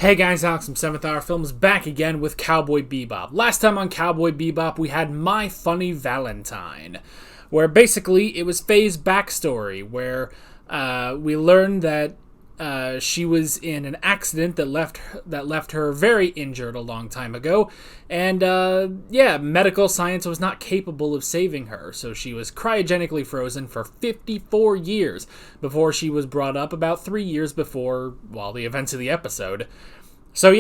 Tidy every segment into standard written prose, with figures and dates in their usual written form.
Hey guys, Alex from 7th Hour Films back again with Cowboy Bebop. Last time on Cowboy Bebop we had My Funny Valentine, where basically it was Faye's backstory, where we learned that she was in an accident that left her very injured a long time ago, and medical science was not capable of saving her, so she was cryogenically frozen for 54 years before she was brought up, about 3 years before, the events of the episode. So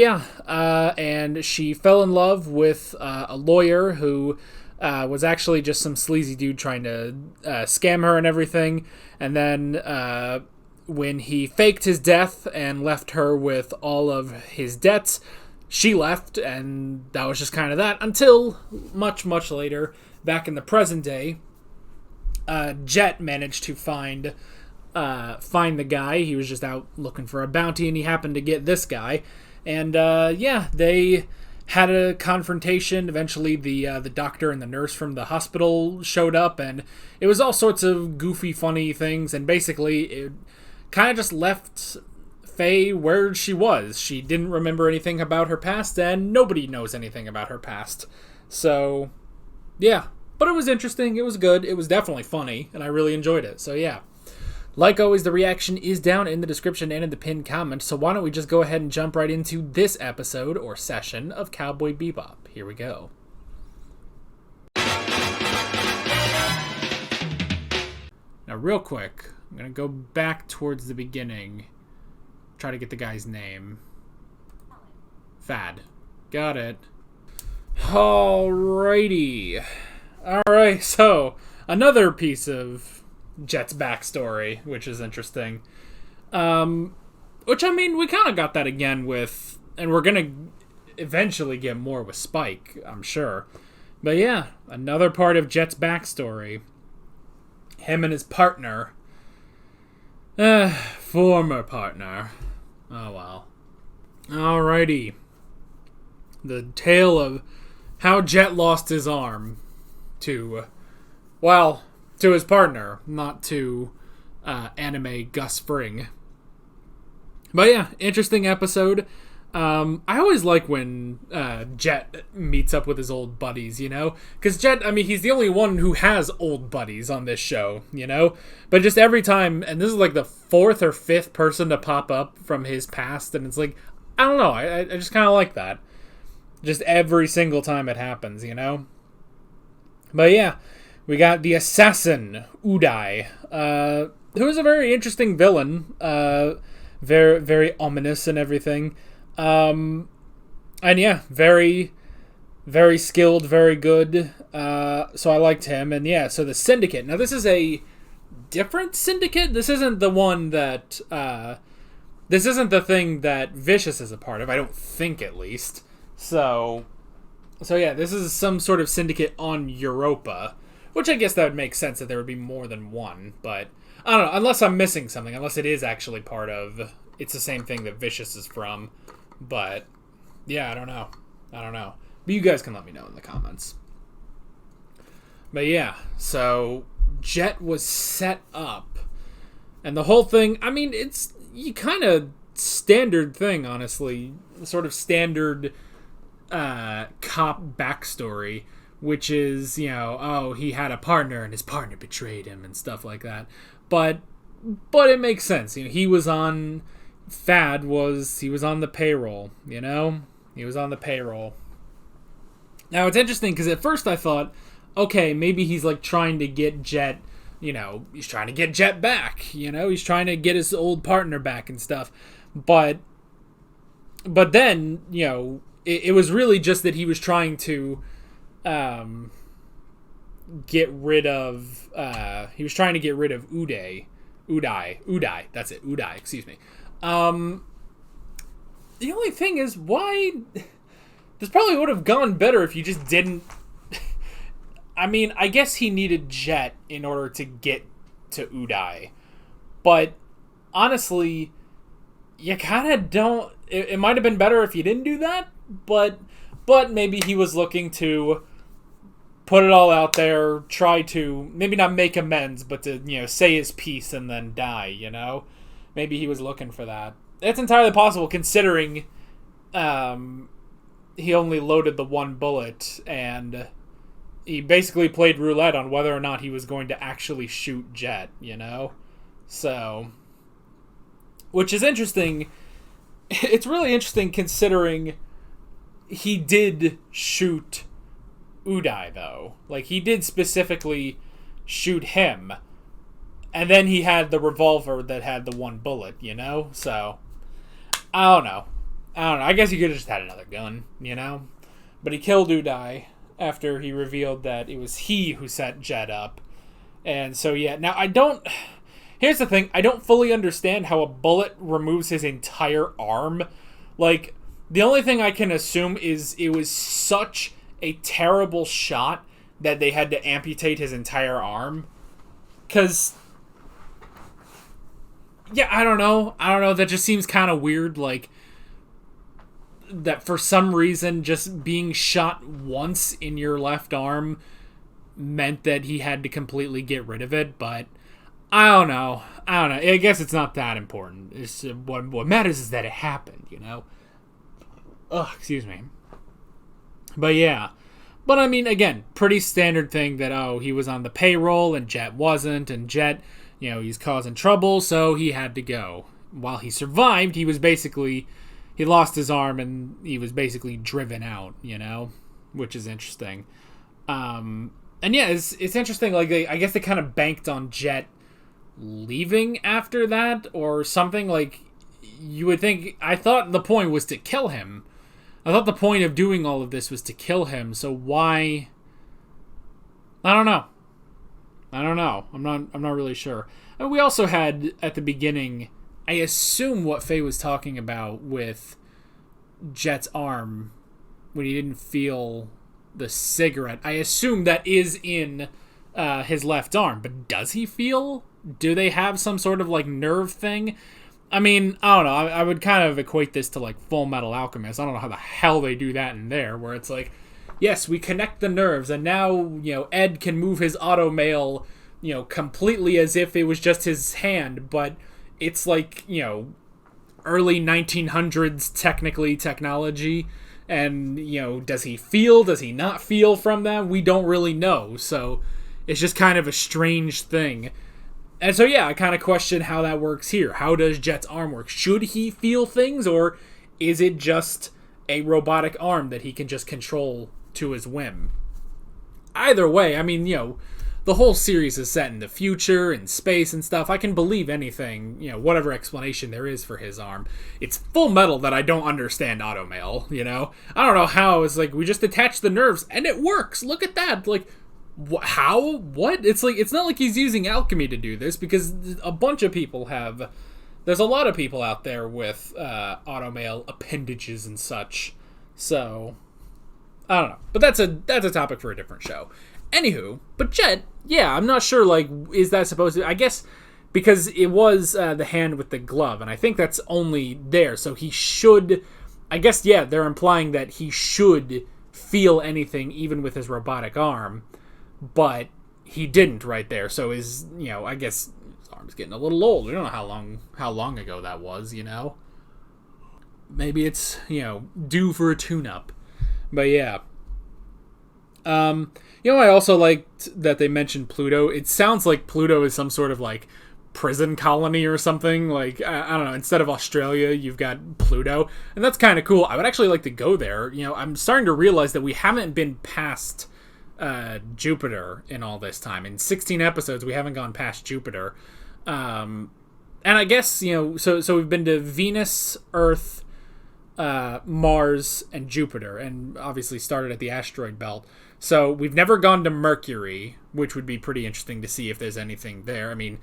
and she fell in love with a lawyer who was actually just some sleazy dude trying to scam her and everything, and then when he faked his death and left her with all of his debts, she left, and that was just kind of that, until much, much later, back in the present day, Jet managed to find the guy. He was just out looking for a bounty, and he happened to get this guy, and they had a confrontation. Eventually, the doctor and the nurse from the hospital showed up, and it was all sorts of goofy, funny things, and basically, it kind of just left Faye where she was. She didn't remember anything about her past, and nobody knows anything about her past. So, yeah. But it was interesting, it was good, it was definitely funny, and I really enjoyed it. So, yeah. Like always, the reaction is down in the description and in the pinned comment, so why don't we just go ahead and jump right into this episode, or session, of Cowboy Bebop. Here we go. Now, real quick, I'm going to go back towards the beginning. Try to get the guy's name. Fad. Got it. Alrighty. Alright, so, another piece of Jet's backstory, which is interesting. Which, I mean, we kind of got that again with, and we're going to eventually get more with Spike, I'm sure. But yeah, another part of Jet's backstory. Him and his partner. Former partner. Oh well. Alrighty. The tale of how Jet lost his arm to his partner, not to anime Gus Fring. But yeah, interesting episode. I always like when Jet meets up with his old buddies, you know? Because Jet, I mean, he's the only one who has old buddies on this show, you know? But just every time, and this is like the 4th or 5th person to pop up from his past, and it's like, I don't know, I just kind of like that. Just every single time it happens, you know? But yeah, we got the assassin, Uday, who is a very interesting villain, very, very ominous and everything. And yeah, very, very skilled, very good. So I liked him. And yeah, so the Syndicate. Now this is a different Syndicate. This isn't the one that, this isn't the thing that Vicious is a part of. I don't think, at least. So yeah, this is some sort of Syndicate on Europa. Which I guess that would make sense that there would be more than one. But I don't know, unless I'm missing something. Unless it is actually part of, it's the same thing that Vicious is from. But, yeah, I don't know. But you guys can let me know in the comments. But yeah, so Jet was set up. And the whole thing, I mean, it's kind of standard thing, honestly. Sort of standard cop backstory. Which is, you know, oh, he had a partner and his partner betrayed him and stuff like that. But it makes sense. You know, he was on the payroll, you know? He was on the payroll. Now, it's interesting because at first I thought, okay, maybe he's like trying to get Jet, you know, he's trying to get Jet back, you know? He's trying to get his old partner back and stuff. But then, you know, it was really just that he was trying to get rid of Uday, that's it, Uday, excuse me. The only thing is, why, this probably would have gone better if you just didn't, I mean, I guess he needed Jet in order to get to Uday, but honestly, you kind of don't, it might have been better if you didn't do that, but maybe he was looking to put it all out there, try to, maybe not make amends, but to, you know, say his piece and then die, you know? Maybe he was looking for that. It's entirely possible, considering he only loaded the one bullet, and he basically played roulette on whether or not he was going to actually shoot Jet, you know? So, which is interesting. It's really interesting considering he did shoot Uday, though. Like, he did specifically shoot him. And then he had the revolver that had the one bullet, you know? So, I don't know. I guess he could have just had another gun, you know? But he killed Uday after he revealed that it was he who set Jet up. And so, yeah. Now, here's the thing. I don't fully understand how a bullet removes his entire arm. Like, the only thing I can assume is it was such a terrible shot that they had to amputate his entire arm. Because, yeah, I don't know. That just seems kind of weird. Like, that for some reason just being shot once in your left arm meant that he had to completely get rid of it. But I don't know. I guess it's not that important. It's what matters is that it happened, you know? Ugh, excuse me. But yeah. But I mean, again, pretty standard thing that, he was on the payroll and Jet wasn't, and Jet, he's causing trouble, so he had to go. While he survived, he lost his arm and he was basically driven out, which is interesting. And yeah, it's interesting, like, I guess they kind of banked on Jet leaving after that or something. Like, you would think, I thought the point was to kill him. I thought the point of doing all of this was to kill him, so why? I don't know. I'm not really sure. And we also had, at the beginning, I assume what Faye was talking about with Jet's arm when he didn't feel the cigarette. I assume that is in his left arm, but does he feel? Do they have some sort of, like, nerve thing? I mean, I don't know. I would kind of equate this to, like, Full Metal Alchemist. I don't know how the hell they do that in there, where it's like, yes, we connect the nerves, and now, Ed can move his automail, completely as if it was just his hand, but it's like, early 1900s, technically, technology, and, does he feel, does he not feel from that? We don't really know, so it's just kind of a strange thing. And so, yeah, I kind of question how that works here. How does Jet's arm work? Should he feel things, or is it just a robotic arm that he can just control to his whim? Either way, I mean, the whole series is set in the future, in space and stuff. I can believe anything, whatever explanation there is for his arm. It's Full Metal that I don't understand automail, I don't know how. It's like, we just attach the nerves, and it works. Look at that. Like, how? What? It's like, it's not like he's using alchemy to do this, because a bunch of people have. There's a lot of people out there with automail appendages and such. So, I don't know. But that's a topic for a different show. Anywho, but Jet, yeah, I'm not sure, like, is that supposed to... I guess because it was the hand with the glove, and I think that's only there, so he should... I guess, yeah, they're implying that he should feel anything, even with his robotic arm, but he didn't right there, so his, I guess his arm's getting a little old. We don't know how long ago that was, Maybe it's, due for a tune-up. But yeah. I also liked that they mentioned Pluto. It sounds like Pluto is some sort of, like, prison colony or something. Like, I don't know, instead of Australia, you've got Pluto. And that's kind of cool. I would actually like to go there. I'm starting to realize that we haven't been past Jupiter in all this time. In 16 episodes, we haven't gone past Jupiter. And I guess, so we've been to Venus, Earth, Mars, and Jupiter, and obviously started at the asteroid belt. So we've never gone to Mercury, which would be pretty interesting to see if there's anything there. I mean,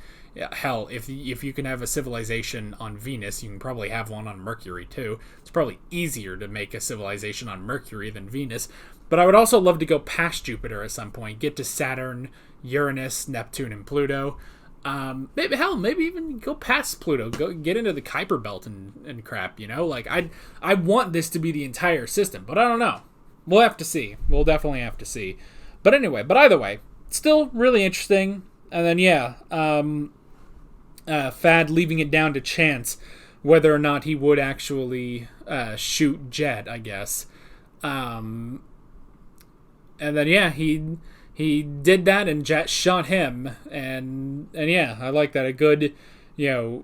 hell, if you can have a civilization on Venus, you can probably have one on Mercury too. It's probably easier to make a civilization on Mercury than Venus. But I would also love to go past Jupiter at some point, get to Saturn, Uranus, Neptune, and Pluto. Maybe even go past Pluto, go get into the Kuiper Belt and crap, Like, I want this to be the entire system, but I don't know. We'll have to see. We'll definitely have to see. But anyway, either way, still really interesting. And then, yeah, Fad leaving it down to chance. whether or not he would actually shoot Jet, I guess. And then yeah, he did that, and Jet shot him, and yeah, I like that. A good, an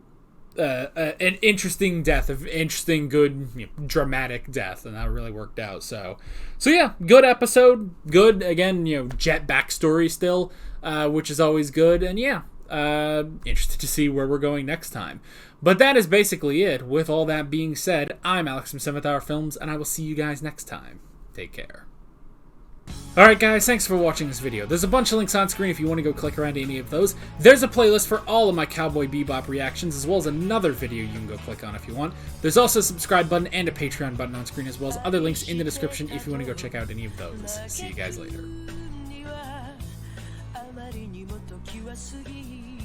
interesting death, an interesting, good, dramatic death, and that really worked out. So yeah, good episode. Good, again, Jet backstory still, which is always good, and yeah, interested to see where we're going next time. But that is basically it. With all that being said, I'm Alex from 7th Hour Films, and I will see you guys next time. Take care. Alright guys, thanks for watching this video. There's a bunch of links on screen if you want to go click around to any of those. There's a playlist for all of my Cowboy Bebop reactions, as well as another video you can go click on if you want. There's also a subscribe button and a Patreon button on screen, as well as other links in the description if you want to go check out any of those. See you guys later.